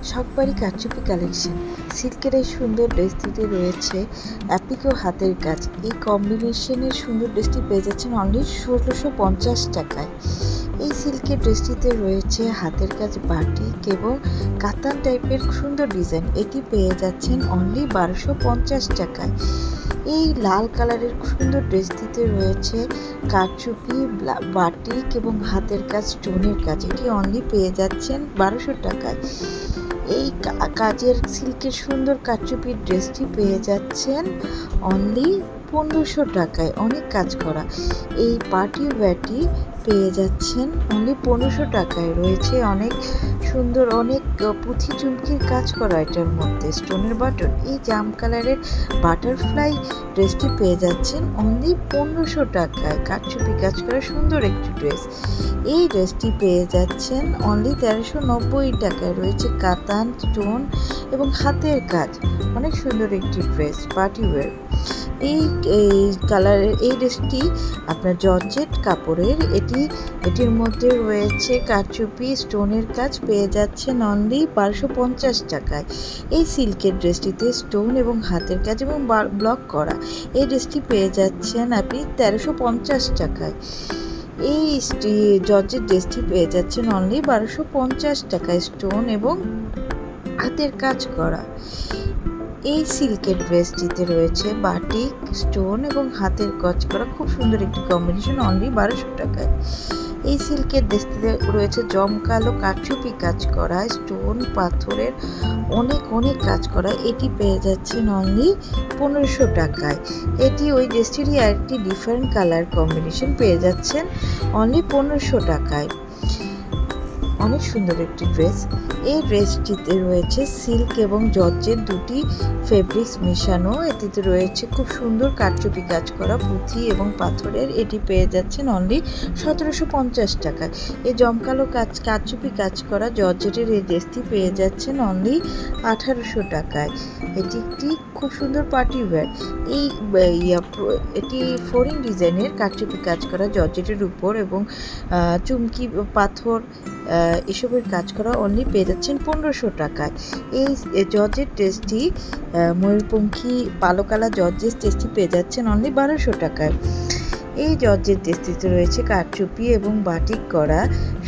শখবাড়ি কারচুপি কালেকশন সিল্কের এই সুন্দর ড্রেসটিতে রয়েছে অ্যাপ্লিকো হাতের কাজ। এই কম্বিনেশনের সুন্দর ড্রেসটি পেয়ে যাচ্ছেন অনলি ১৬৫০ টাকায়। এই সিল্কের ড্রেসটিতে রয়েছে হাতের কাজ বাটিক এবং কাতান টাইপের সুন্দর ডিজাইন। এটি পেয়ে যাচ্ছেন অনলি ১২৫০ টাকায়। এই লাল কালারের সুন্দর ড্রেসটিতে রয়েছে কারচুপি বাটিক এবং হাতের কাজ স্টোনের কাজ। এটি অনলি পেয়ে যাচ্ছেন ১২০০ টাকায়। এই কাজের সিল্কের সুন্দর কারচুপির ড্রেসটি পেয়ে যাচ্ছেন অনলি ১৫০০ টাকায়। অনেক কাজ করা এই পার্টি ওয়্যারটি পেয়ে যাচ্ছেন অনলি ১৫০০ টাকায়। রয়েছে অনেক সুন্দর অনেক পুঁথি চুমকির কাজ করা এটার মধ্যে স্টোনের বাটন। এই জাম কালারের বাটারফ্লাই ড্রেসটি পেয়ে যাচ্ছেন অনলি ১৫০০ টাকায়। কারচুপি কাজ করা সুন্দর একটি ড্রেস। এই ড্রেসটি পেয়ে যাচ্ছেন অনলি ১৩৯০ টাকায়। রয়েছে কাতান স্টোন এবং হাতের কাজ। অনেক সুন্দর একটি ড্রেস পার্টি ওয়্যার। এই কালারের এই ড্রেসটি আপনার জর্জেট কাপড়ের। এটির মধ্যে রয়েছে কারচুপি স্টোনের কাজ। পেয়ে যাচ্ছেন অনলি ১২৫০ টাকায়। এই সিল্কের ড্রেসটিতে স্টোন এবং হাতের কাজ এবং ব্লক করা। এই ড্রেসটি পেয়ে যাচ্ছেন আপনি ১৩৫০ টাকায়। এই জর্জেট ড্রেসটি পেয়ে যাচ্ছেন অনলি ১২৫০ টাকায়। স্টোন এবং হাতের কাজ করা। এই সিল্কের ড্রেসটিতে রয়েছে বাটিক স্টোন এবং হাতের কাজ করা খুব সুন্দর একটি কম্বিনেশন অনলি ১২০০ টাকায়। এই সিল্কের ড্রেসটিতে রয়েছে জমকালো কারচুপি কাজ করা স্টোন পাথরের অনেক কাজ করা। এটি পেয়ে যাচ্ছেন অনলি ১৫০০ টাকায়। এটি ওই ড্রেসটিরই আরেকটি ডিফারেন্ট কালার কম্বিনেশন পেয়ে যাচ্ছেন অনলি ১৫০০ টাকায়। অনেক সুন্দর একটি ড্রেস। এই ড্রেসটিতে রয়েছে সিল্ক এবং জর্জেট দুটি ফেব্রিক্স মেশানো। এটিতে রয়েছে খুব সুন্দর কারচুপি কাজ করা পুঁথি এবং পাথরের। এটি পেয়ে যাচ্ছেন অনলি ১৭৫০ টাকায়। এই জমকালো কারচুপি কাজ করা জর্জেটের এই ড্রেসটি পেয়ে যাচ্ছেন অনলি ১৮০০ টাকায়। এটি একটি খুব সুন্দর পার্টি ওয়্যার। এটি ফোরিং ডিজাইনের কারচুপি কাজ করা জর্জেটের উপর এবং চুমকি পাথর এসবের কাজ করা অনলি পেয়ে যাচ্ছেন ১৫০০ টাকায়। এই জর্জেট ড্রেসটি ময়ূরপঙ্খী পালকালা জর্জেট ড্রেসটি পেয়ে যাচ্ছেন অনলি ১২০০ টাকায়। এই জর্জেট ড্রেসটিতে রয়েছে কারচুপি এবং বাটিক করা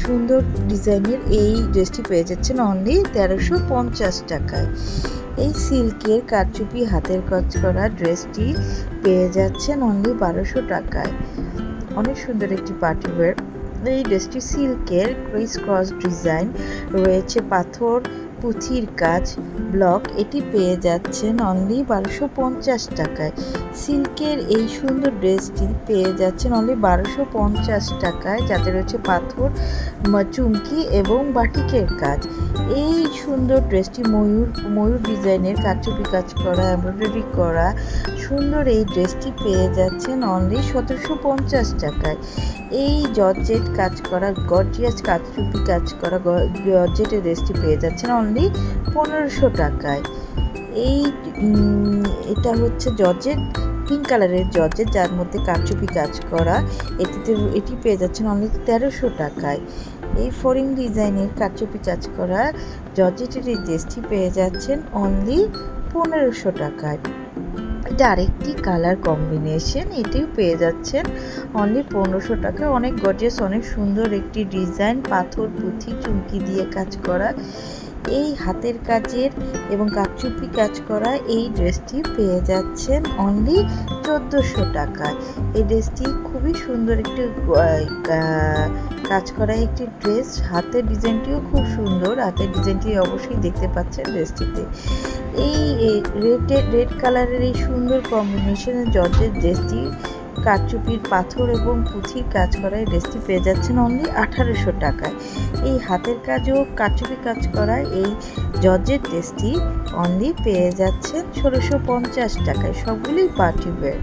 সুন্দর ডিজাইনের। এই ড্রেসটি পেয়ে যাচ্ছেন অনলি ১৩৫০ টাকায়। এই সিল্কের কারচুপি হাতের কাজ করা ড্রেসটি পেয়ে যাচ্ছেন অনলি ১২০০ টাকায়। অনেক সুন্দর একটি পার্টি ওয়্যার। এই ড্রেসটি সিল্কের ক্রিস ক্রস ডিজাইন রয়েছে পাথর পুঁথির কাজ ব্লক। এটি পেয়ে যাচ্ছেন অনলি ১২৫০ টাকায়। সিল্কের এই সুন্দর ড্রেসটি পেয়ে যাচ্ছেন অনলি ১২৫০ টাকায়, যাতে রয়েছে পাথর চুমকি এবং বাটিকের কাজ। এই সুন্দর ড্রেসটি ময়ূর ডিজাইনের কারচুপি কাজ করা এমব্রয়ডারি করা সুন্দর এই ড্রেসটি পেয়ে যাচ্ছেন অনলি ১৭৫০ টাকায়। এই জর্জেট কাজ করা গর্জিয়াস কারচুপি কাজ করা জর্জেটের ড্রেসটি পেয়ে যাচ্ছেন অনলি ১৫০০ টাকায়। এটা হচ্ছে জর্জেট পিঙ্ক কালারের জর্জেট যার মধ্যে কারচুপি কাজ করা। এটি পেয়ে যাচ্ছেন অনলি ১৩০০ টাকায়। এই ফোরিং ডিজাইনের কারচুপি কাজ করা জর্জেটের এই ড্রেসটি পেয়ে যাচ্ছেন অনলি ১৫০০ টাকায়। এটা আরেকটি কালার কম্বিনেশন। এটিও পেয়ে যাচ্ছেন অনলি ১৫০০ টাকায়। অনেক গর্জিয়াস অনেক সুন্দর একটি ডিজাইন পাথর পুঁথি চুমকি দিয়ে কাজ করা। এই হাতের কাজের এবং কারচুপি কাজ করা এই ড্রেসটি পেয়ে যাচ্ছেন অনলি ১৪০০ টাকায়। এই ড্রেসটি খুবই সুন্দর একটি কাজ করা একটি ড্রেস। হাতের ডিজাইনটিও খুব সুন্দর। হাতের ডিজাইনটি অবশ্যই দেখতে পাচ্ছেন ড্রেসটিতে। এই রেড কালারের এই সুন্দর কম্বিনেশনের জর্জের ড্রেসটি কারচুপির পাথর এবং পুঁথির কাজ করা এই ড্রেসটি পেয়ে যাচ্ছেন অনলি ১৮০০ টাকায়। এই হাতের কাজ ও কারচুপি কাজ করা এই জর্জেট ড্রেসটি অনলি পেয়ে যাচ্ছেন ১৬৫০ টাকায়। সবগুলোই পার্টি ওয়্যার।